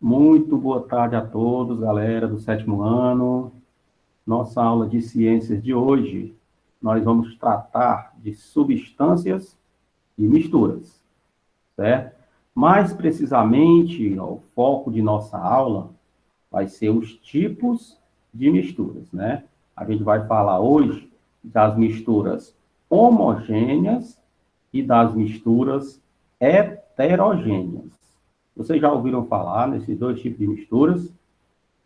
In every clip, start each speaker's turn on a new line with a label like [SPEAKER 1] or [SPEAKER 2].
[SPEAKER 1] Muito boa tarde a todos, galera do sétimo ano. Nossa aula de ciências de hoje, nós vamos tratar de substâncias e misturas, certo? Mais precisamente, o foco de nossa aula vai ser os tipos de misturas, né? A gente vai falar hoje das misturas homogêneas e das misturas heterogêneas. Vocês já ouviram falar nesses dois tipos de misturas?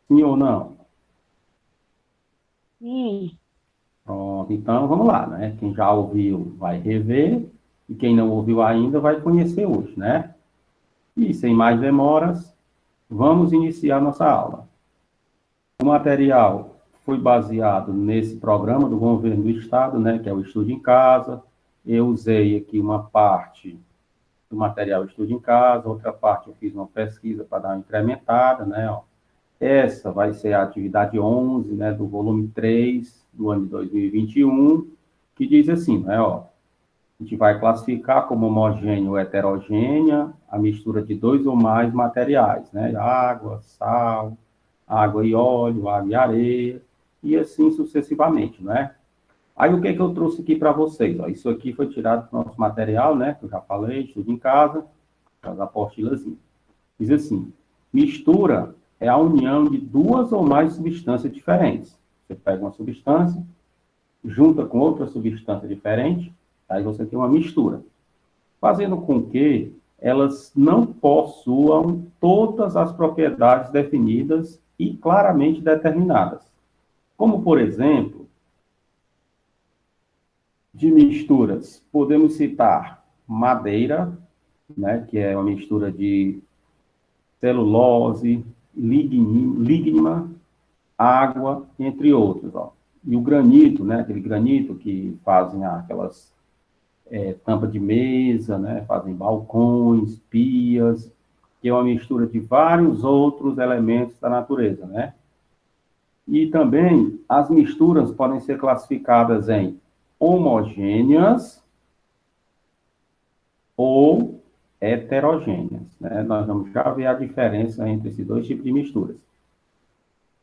[SPEAKER 1] Sim ou não?
[SPEAKER 2] Sim,
[SPEAKER 1] Pronto, então vamos lá, né? Quem já ouviu vai rever, e quem não ouviu ainda vai conhecer hoje, né? E sem mais demoras, vamos iniciar nossa aula. O material foi baseado nesse programa do governo do estado, né? Que é o Estudo em Casa. Eu usei aqui uma parte do material Estudo em Casa, outra parte eu fiz uma pesquisa para dar uma incrementada, né? Ó. Essa vai ser a atividade 11, né, do volume 3 do ano de 2021, que diz assim, né, ó, a gente vai classificar como homogênea ou heterogênea a mistura de dois ou mais materiais, né, água, sal, água e óleo, água e areia, e assim sucessivamente, né? Aí o que é que eu trouxe aqui para vocês? Ó, isso aqui foi tirado do nosso material, né, que eu já falei, estudo em casa, as apostilas. Diz assim: mistura é a união de duas ou mais substâncias diferentes. Você pega uma substância, junta com outra substância diferente, aí você tem uma mistura, fazendo com que elas não possuam todas as propriedades definidas e claramente determinadas. Como, por exemplo, de misturas, podemos citar madeira, né, que é uma mistura de celulose, lignina, água, entre outros. Ó. E o granito, né, aquele granito que fazem aquelas tampas de mesa, né, fazem balcões, pias, que é uma mistura de vários outros elementos da natureza, né? E também as misturas podem ser classificadas em homogêneas ou heterogêneas, né? Nós vamos já ver a diferença entre esses dois tipos de misturas.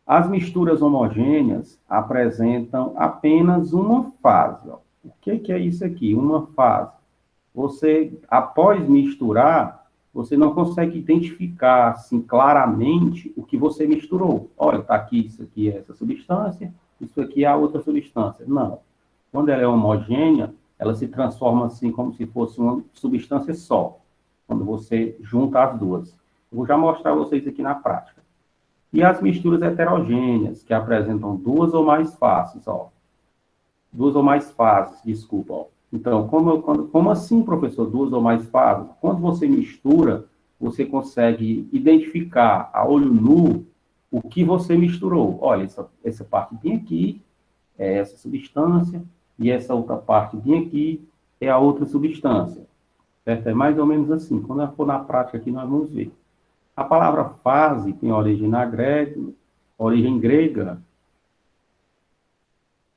[SPEAKER 1] As misturas homogêneas apresentam apenas uma fase. Ó. O que é isso aqui? Uma fase. Você, após misturar, você não consegue identificar assim, claramente o que você misturou. Olha, está aqui, isso aqui é essa substância, isso aqui é a outra substância. Não. Quando ela é homogênea, ela se transforma assim como se fosse uma substância só, quando você junta as duas. Eu vou já mostrar a vocês aqui na prática. E as misturas heterogêneas, que apresentam duas ou mais faces, ó. Duas ou mais fases, desculpa, ó. Então, como assim, professor, duas ou mais fases? Quando você mistura, você consegue identificar a olho nu o que você misturou. Olha, essa parte bem aqui é essa substância, e essa outra parte bem aqui é a outra substância. Certo? É mais ou menos assim. Quando for na prática aqui, nós vamos ver. A palavra fase tem origem grega,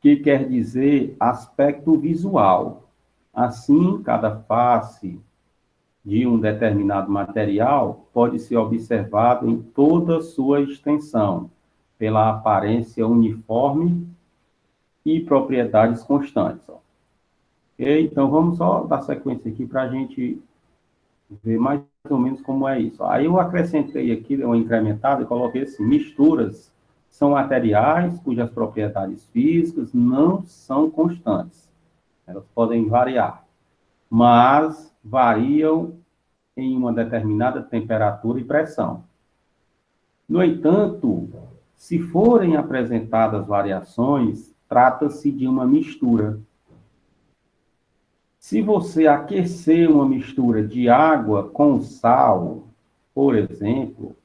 [SPEAKER 1] que quer dizer aspecto visual. Assim, cada face de um determinado material pode ser observado em toda sua extensão, pela aparência uniforme e propriedades constantes. Ok? Então, vamos só dar sequência aqui para a gente ver mais ou menos como é isso. Aí eu acrescentei aqui, dei uma incrementada e coloquei assim, misturas são materiais cujas propriedades físicas não são constantes. Elas podem variar, mas variam em uma determinada temperatura e pressão. No entanto, se forem apresentadas variações, trata-se de uma mistura. Se você aquecer uma mistura de água com sal, por exemplo,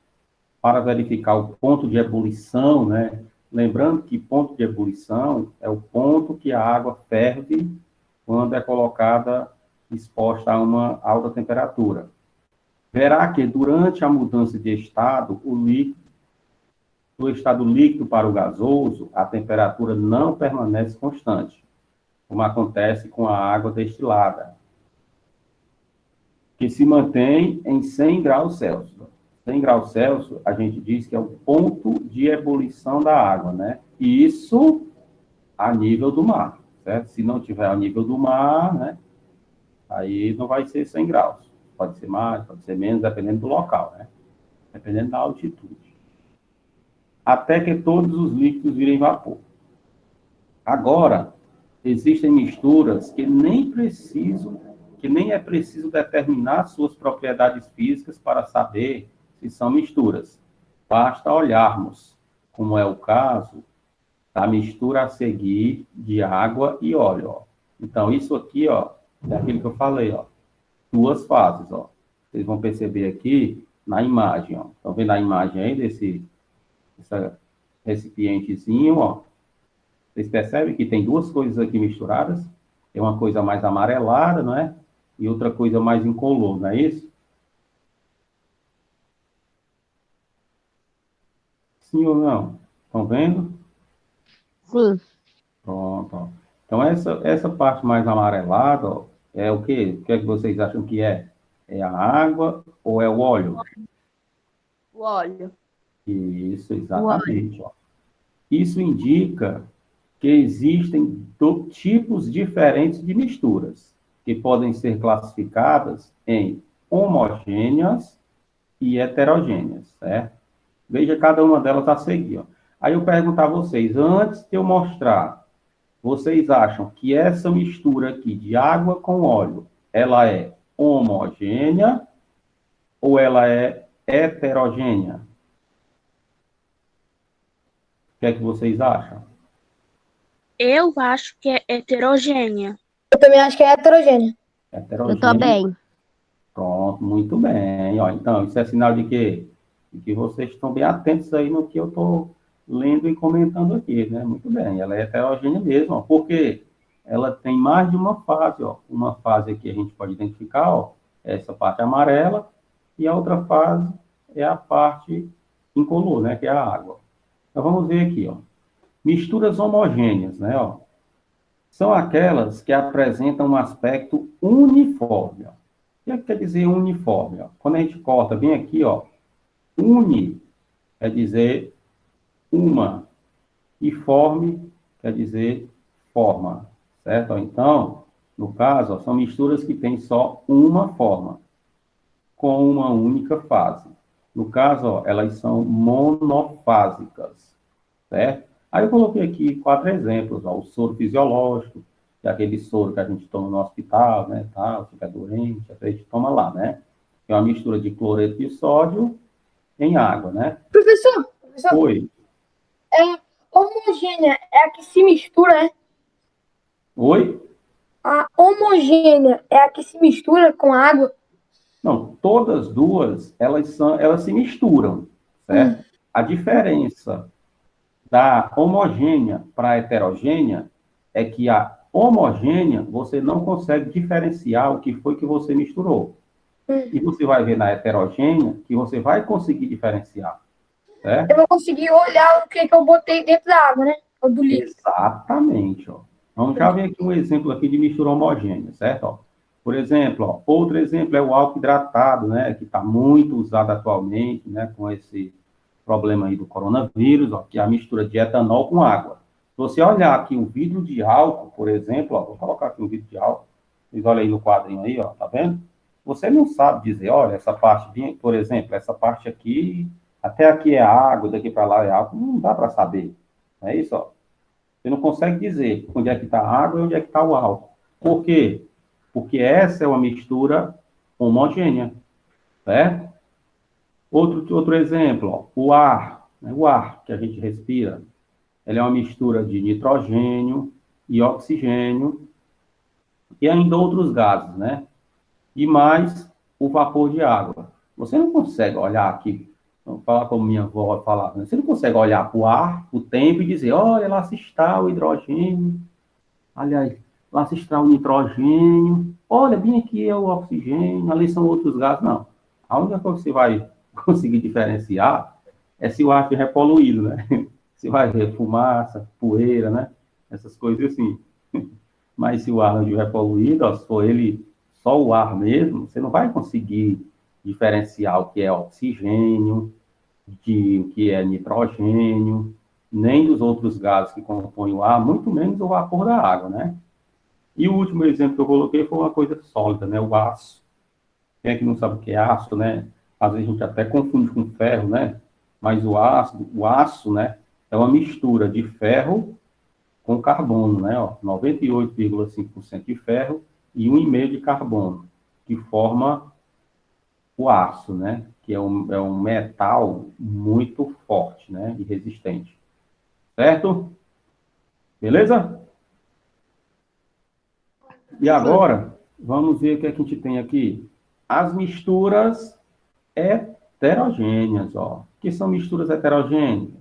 [SPEAKER 1] para verificar o ponto de ebulição, né? Lembrando que ponto de ebulição é o ponto que a água ferve quando é colocada exposta a uma alta temperatura. Verá que durante a mudança de estado, do estado líquido para o gasoso, a temperatura não permanece constante, como acontece com a água destilada, que se mantém em 100 graus Celsius. 100 graus Celsius, a gente diz que é o ponto de ebulição da água, né? E isso a nível do mar, certo? Se não tiver a nível do mar, né? Aí não vai ser 100 graus. Pode ser mais, pode ser menos, dependendo do local, né? Dependendo da altitude. Até que todos os líquidos virem vapor. Agora, existem misturas que nem é preciso determinar suas propriedades físicas para saber se são misturas. Basta olharmos, como é o caso da mistura a seguir de água e óleo. Ó. Então, isso aqui, ó, é aquilo que eu falei, ó, duas fases. Ó. Vocês vão perceber aqui na imagem. Ó. Estão vendo a imagem aí desse recipientezinho? Ó. Vocês percebem que tem duas coisas aqui misturadas? Tem uma coisa mais amarelada, não é? E outra coisa mais incolor, não é isso? Sim ou não? Estão vendo?
[SPEAKER 2] Sim.
[SPEAKER 1] Pronto. Ó. Então, essa parte mais amarelada, ó, é o quê? O que é que vocês acham que é? É a água ou é o óleo?
[SPEAKER 2] O óleo.
[SPEAKER 1] Isso,
[SPEAKER 2] O óleo.
[SPEAKER 1] exatamente. Ó. Isso indica que existem tipos diferentes de misturas, que podem ser classificadas em homogêneas e heterogêneas, certo? Veja cada uma delas a seguir. Ó. Aí eu pergunto a vocês, antes de eu mostrar, vocês acham que essa mistura aqui de água com óleo, ela é homogênea ou ela é heterogênea? O que é que vocês acham?
[SPEAKER 2] Eu acho que é heterogênea.
[SPEAKER 3] Eu também acho que é heterogêneo.
[SPEAKER 2] Eu
[SPEAKER 1] Heterogênea.
[SPEAKER 2] também.
[SPEAKER 1] Pronto, muito bem. Ó, então, isso é sinal de quê? De que vocês estão bem atentos aí no que eu estou lendo e comentando aqui, né? Muito bem, ela é heterogênea mesmo, ó, porque ela tem mais de uma fase, ó. Uma fase aqui a gente pode identificar, ó, essa parte amarela, e a outra fase é a parte incolor, né? Que é a água. Então, vamos ver aqui, ó. Misturas homogêneas, né? Ó, são aquelas que apresentam um aspecto uniforme, ó. O que é que quer dizer uniforme? Ó? Quando a gente corta bem aqui, ó, uni quer dizer uma, e forme quer dizer forma, certo? Então, no caso, ó, são misturas que têm só uma forma, com uma única fase. No caso, ó, elas são monofásicas, certo? Aí eu coloquei aqui 4 exemplos, ó, o soro fisiológico, que é aquele soro que a gente toma no hospital, né, tal, fica doente, a gente toma lá, né? Que é uma mistura de cloreto de sódio em água, né?
[SPEAKER 3] Professor,
[SPEAKER 1] Oi.
[SPEAKER 3] é homogênea é a que se mistura, né?
[SPEAKER 1] Oi?
[SPEAKER 3] A homogênea é a que se mistura com a água.
[SPEAKER 1] Não, todas duas, elas se misturam, certo? A diferença da homogênea para a heterogênea é que a homogênea você não consegue diferenciar o que foi que você misturou. E você vai ver na heterogênea que você vai conseguir diferenciar, certo?
[SPEAKER 3] Eu vou conseguir olhar o que eu botei dentro da água, né? Ou do líquido.
[SPEAKER 1] Exatamente, ó. Vamos já ver aqui um exemplo aqui de mistura homogênea, certo? Ó. Por exemplo, ó, outro exemplo é o álcool hidratado, né, que está muito usado atualmente, né, com esse problema aí do coronavírus, ó, que é a mistura de etanol com água. Se você olhar aqui um vidro de álcool, por exemplo, ó, vou colocar aqui um vidro de álcool, vocês olham aí no quadrinho aí, ó, tá vendo? Você não sabe dizer, olha, essa parte, por exemplo, essa parte aqui, até aqui é água, daqui para lá é álcool, não dá para saber. É isso, ó. Você não consegue dizer onde é que está a água e onde é que está o álcool. Por quê? Porque essa é uma mistura homogênea, certo? Outro exemplo, ó, o ar, né? O ar que a gente respira, ele é uma mistura de nitrogênio e oxigênio e ainda outros gases, né? E mais o vapor de água. Você não consegue olhar aqui, vou falar como minha avó falava, né? Você não consegue olhar para o ar, o tempo e dizer, olha, lá se está o hidrogênio, aliás, lá se está o nitrogênio, olha, bem aqui é o oxigênio, ali são outros gases. Não. A única coisa que você vai conseguir diferenciar é se o ar estiver poluído, né? Se vai ver fumaça, poeira, né? Essas coisas assim. Mas se o ar não estiver poluído, ó, se for ele só o ar mesmo, você não vai conseguir diferenciar o que é oxigênio, de o que é nitrogênio, nem dos outros gases que compõem o ar, muito menos o vapor da água, né? E o último exemplo que eu coloquei foi uma coisa sólida, né? O aço. Quem é que não sabe o que é aço, né? Às vezes a gente até confunde com ferro, né? Mas o aço, né? É uma mistura de ferro com carbono, né? Ó, 98,5% de ferro e 1,5% de carbono, que forma o aço, né? Que é um metal muito forte, né? E resistente. Certo? Beleza? E agora, vamos ver o que a gente tem aqui. As misturas heterogêneas, ó. O que são misturas heterogêneas?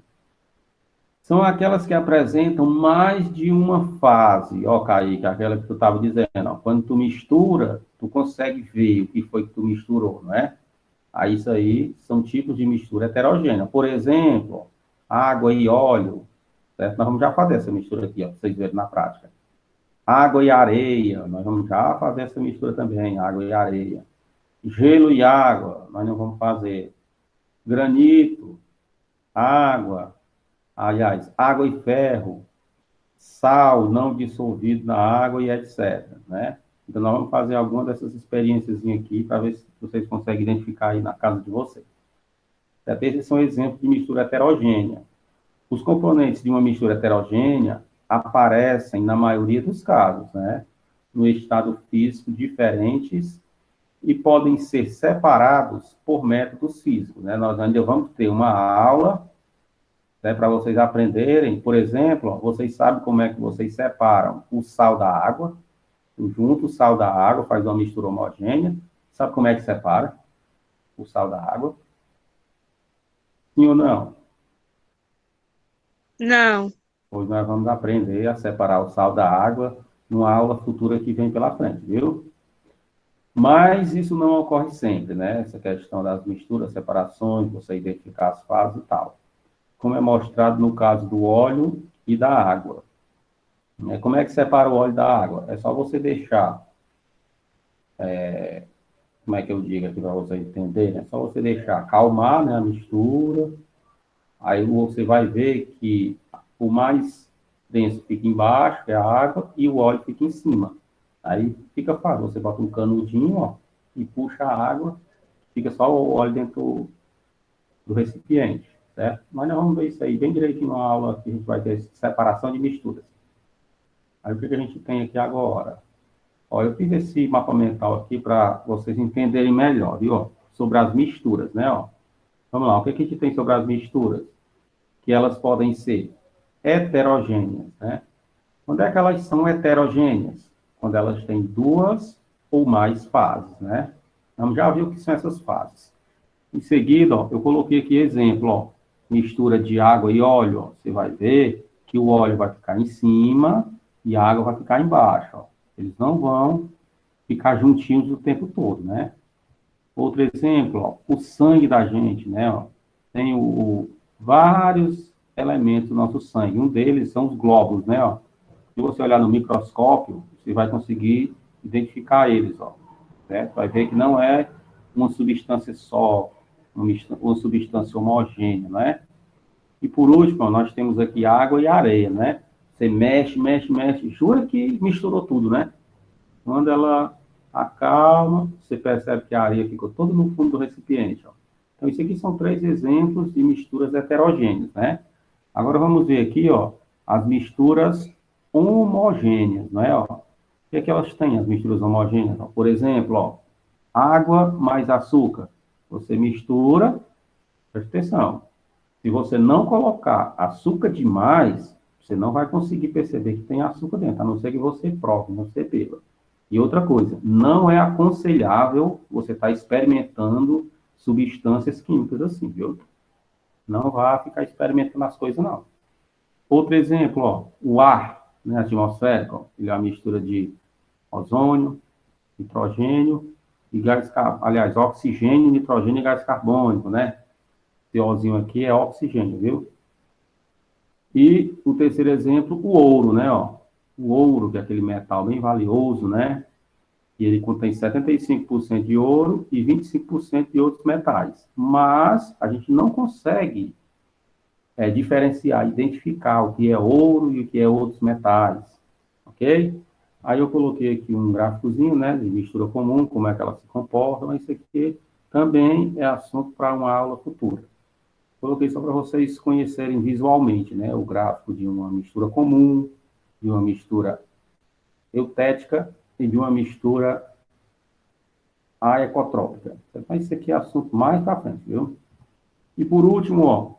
[SPEAKER 1] São aquelas que apresentam mais de uma fase. Ó, Kaique, aquela que tu estava dizendo, ó. Quando tu mistura, tu consegue ver o que foi que tu misturou, não é? Aí isso aí são tipos de mistura heterogênea. Por exemplo, água e óleo, certo? Nós vamos já fazer essa mistura aqui, ó, para vocês verem na prática. Água e areia, nós vamos já fazer essa mistura também, água e areia. Gelo e água, nós não vamos fazer. Granito, água, aliás, água e ferro, sal não dissolvido na água e etc, né? Então, nós vamos fazer alguma dessas experiências aqui para ver se vocês conseguem identificar aí na casa de vocês. Esses são exemplos de mistura heterogênea. Os componentes de uma mistura heterogênea aparecem, na maioria dos casos, né, no estado físico diferentes e podem ser separados por métodos físicos, né? Nós ainda vamos ter uma aula, né, para vocês aprenderem. Por exemplo, ó, vocês sabem como é que vocês separam o sal da água, junto o sal da água, faz uma mistura homogênea. Sabe como é que separa o sal da água? Sim ou não?
[SPEAKER 2] Não.
[SPEAKER 1] Hoje nós vamos aprender a separar o sal da água numa aula futura que vem pela frente, viu? Mas isso não ocorre sempre, né? Essa questão das misturas, separações, você identificar as fases e tal. Como é mostrado no caso do óleo e da água. Como é que separa o óleo da água? É só você deixar, como é que eu digo aqui para você entender? É só você deixar acalmar, né, a mistura. Aí você vai ver que o mais denso fica embaixo, que é a água, e o óleo fica em cima. Aí fica fácil, você bota um canudinho, ó, e puxa a água, fica só o óleo dentro do recipiente, certo? Mas nós vamos ver isso aí bem direitinho na aula que a gente vai ter separação de misturas. Aí o que a gente tem aqui agora? Ó, eu fiz esse mapa mental aqui para vocês entenderem melhor, viu? Ó, sobre as misturas, né? Ó. Vamos lá, o que a gente tem sobre as misturas? Que elas podem ser heterogêneas, né? Quando é que elas são heterogêneas? Quando elas têm duas ou mais fases, né? Vamos já ver o que são essas fases. Em seguida, ó, eu coloquei aqui exemplo, ó, mistura de água e óleo, ó. Você vai ver que o óleo vai ficar em cima e a água vai ficar embaixo, ó. Eles não vão ficar juntinhos o tempo todo, né? Outro exemplo, ó, o sangue da gente, né? Ó, tem vários elementos do nosso sangue. Um deles são os glóbulos, né? Ó. Se você olhar no microscópio, você vai conseguir identificar eles, ó. Certo? Vai ver que não é uma substância só, uma substância homogênea, né? E por último, ó, nós temos aqui água e areia, né? Você mexe, mexe, mexe, jura que misturou tudo, né? Quando ela acalma, você percebe que a areia ficou toda no fundo do recipiente, ó. Então, isso aqui são 3 exemplos de misturas heterogêneas, né? Agora, vamos ver aqui, ó, as misturas homogêneas, né? Ó. O que é que elas têm, as misturas homogêneas? Ó? Por exemplo, ó, água mais açúcar. Você mistura, presta atenção. Se você não colocar açúcar demais, você não vai conseguir perceber que tem açúcar dentro, a não ser que você prove, não você beba. E outra coisa, não é aconselhável você estar experimentando substâncias químicas assim, viu? Não vá ficar experimentando as coisas, não. Outro exemplo, ó, o ar, né, atmosférico, ó, ele é uma mistura de ozônio, nitrogênio e gás, aliás, oxigênio, nitrogênio e gás carbônico, né? Esse Ozinho aqui é oxigênio, viu? E o terceiro exemplo, o ouro, né, ó. O ouro, que é aquele metal bem valioso, né? E ele contém 75% de ouro e 25% de outros metais. Mas a gente não consegue diferenciar, identificar o que é ouro e o que é outros metais. Ok? Aí eu coloquei aqui um gráficozinho, né, de mistura comum, como é que ela se comporta, mas isso aqui também é assunto para uma aula futura. Coloquei só para vocês conhecerem visualmente, né, o gráfico de uma mistura comum, de uma mistura eutética e de uma mistura aecotrópica. Mas isso aqui é assunto mais para frente, viu? E por último, ó,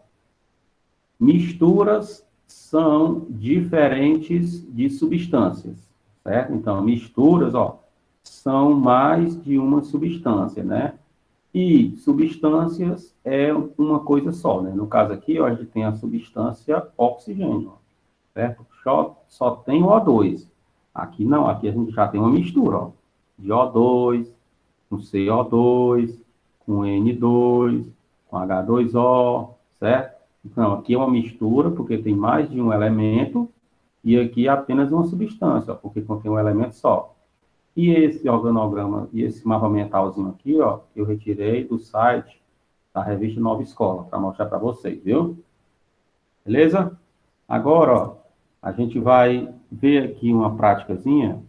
[SPEAKER 1] misturas são diferentes de substâncias, certo? Então, misturas, ó, são mais de uma substância, né? E substâncias é uma coisa só, né? No caso aqui, ó, a gente tem a substância oxigênio, ó, certo? Só tem o O2. Aqui não, aqui a gente já tem uma mistura, ó, de O2, com CO2, com N2, com H2O, certo? Então, aqui é uma mistura, porque tem mais de um elemento, e aqui é apenas uma substância, ó, porque contém um elemento só. E esse organograma, e esse mapa mentalzinho aqui, ó, eu retirei do site da revista Nova Escola, para mostrar para vocês, viu? Beleza? Agora, ó, a gente vai ver aqui uma práticazinha.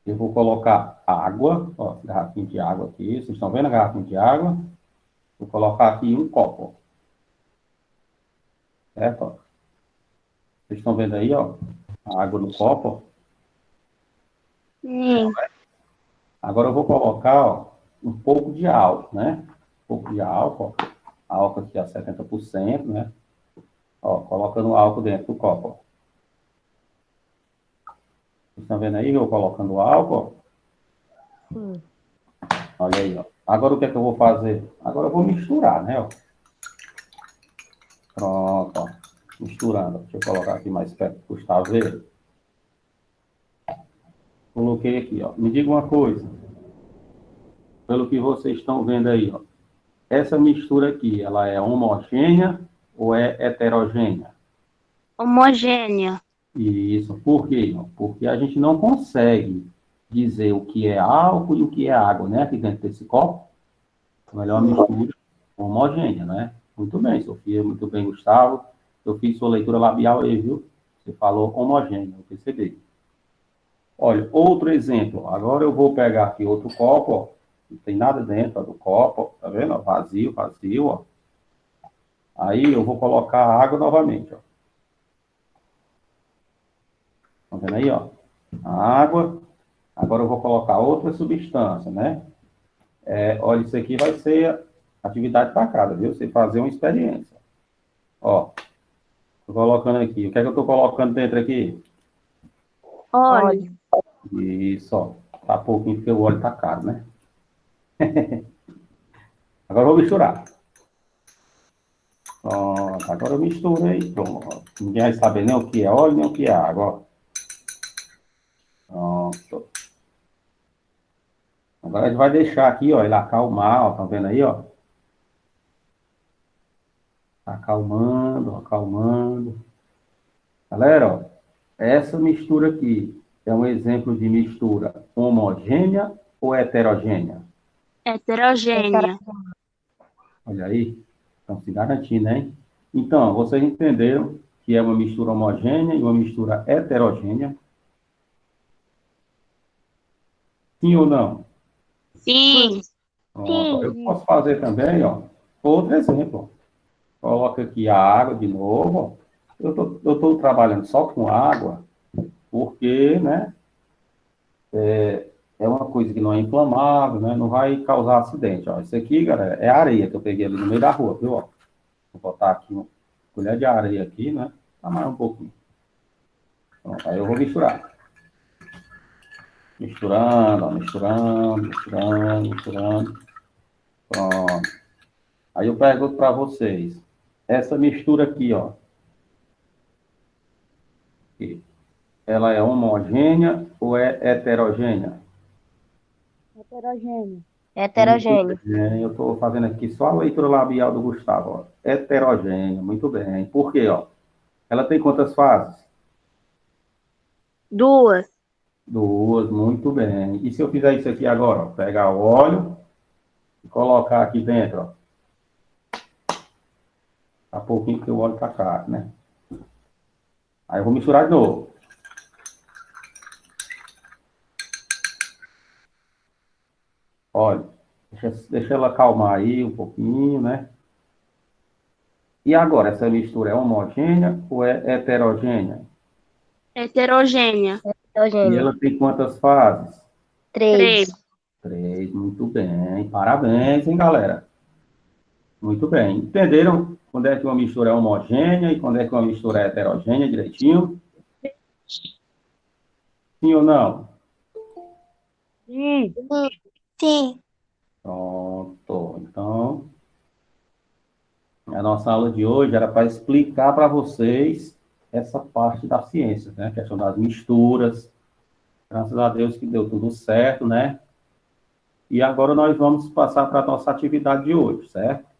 [SPEAKER 1] Eu vou colocar água, ó, garrafinha de água aqui. Vocês estão vendo a garrafinha de água? Vou colocar aqui um copo, certo? Ó. Vocês estão vendo aí, ó, a água no copo, ó.
[SPEAKER 2] Sim.
[SPEAKER 1] Agora eu vou colocar, ó, um pouco de álcool, né? Um pouco de álcool, ó. Álcool aqui a 70%, né? Ó, colocando o álcool dentro do copo, ó. Vocês estão vendo aí, eu colocando o álcool, ó. Olha aí, ó. Agora o que é que eu vou fazer? Agora eu vou misturar, né, ó. Pronto, ó. Misturando. Deixa eu colocar aqui mais perto para o Gustavo ver. Coloquei aqui, ó. Me diga uma coisa. Pelo que vocês estão vendo aí, ó. Essa mistura aqui, ela é homogênea ou é heterogênea?
[SPEAKER 2] Homogênea.
[SPEAKER 1] Isso. Por quê? Porque a gente não consegue dizer o que é álcool e o que é água, né? Aqui dentro desse copo. Melhor mistura homogênea, né? Muito bem, Sofia. Muito bem, Gustavo. Eu fiz sua leitura labial aí, viu? Você falou homogênea, eu percebi. Olha, outro exemplo. Agora eu vou pegar aqui outro copo, ó. Não tem nada dentro ó, do copo, ó. Tá vendo? Vazio, vazio, ó. Aí eu vou colocar a água novamente, ó. Tá vendo aí, ó? A água. Agora eu vou colocar outra substância, né? Olha, isso aqui vai ser atividade para casa, viu? Você fazer uma experiência. Ó, tô colocando aqui. O que é que eu tô colocando dentro aqui?
[SPEAKER 2] Óleo.
[SPEAKER 1] Isso, ó. Tá pouquinho porque o óleo tá caro, né? Agora eu vou misturar. Pronto, agora eu misturei. Pronto. Ninguém vai saber nem o que é óleo, nem o que é água, ó. Pronto. Agora a gente vai deixar aqui, ó, ele acalmar, ó. Tá vendo aí, ó? Tá acalmando, acalmando. Galera, ó, essa mistura aqui é um exemplo de mistura homogênea ou heterogênea?
[SPEAKER 2] Heterogênea.
[SPEAKER 1] Olha aí, estão se garantindo, hein? Então, vocês entenderam que é uma mistura homogênea e uma mistura heterogênea? Sim ou não?
[SPEAKER 2] Sim.
[SPEAKER 1] Pronto, ó, eu posso fazer também, ó, outro exemplo. Ó. Coloca aqui a água de novo, ó. Eu tô trabalhando só com água, porque, né, é uma coisa que não é inflamável, né, não vai causar acidente, ó. Isso aqui, galera, é areia que eu peguei ali no meio da rua, viu, ó. Vou botar aqui uma colher de areia aqui, né, tá mais um pouquinho. Pronto, aí eu vou misturar. Misturando, ó, misturando, misturando, misturando. Pronto. Aí eu pergunto para vocês, essa mistura aqui, ó, ela é homogênea ou é heterogênea?
[SPEAKER 2] Heterogênea.
[SPEAKER 3] Heterogêneo.
[SPEAKER 1] Eu estou fazendo aqui só a leitura labial do Gustavo, ó. Heterogênea, muito bem. Por quê, ó? Ela tem quantas fases?
[SPEAKER 2] 2.
[SPEAKER 1] 2, muito bem. E se eu fizer isso aqui agora, ó, pegar o óleo e colocar aqui dentro, ó. Tá pouquinho que o óleo tá caro, né? Aí eu vou misturar de novo. Olha, deixa ela acalmar aí um pouquinho, né? E agora, essa mistura é homogênea ou é heterogênea?
[SPEAKER 2] Heterogênea.
[SPEAKER 1] E ela tem quantas fases?
[SPEAKER 2] 3.
[SPEAKER 1] 3, muito bem. Parabéns, hein, galera? Muito bem. Entenderam quando é que uma mistura é homogênea e quando é que uma mistura é heterogênea direitinho? Sim ou não?
[SPEAKER 3] Sim.
[SPEAKER 1] Pronto. Então, a nossa aula de hoje era para explicar para vocês essa parte da ciência, né? A questão das misturas. Graças a Deus que deu tudo certo, né? E agora nós vamos passar para a nossa atividade de hoje, certo?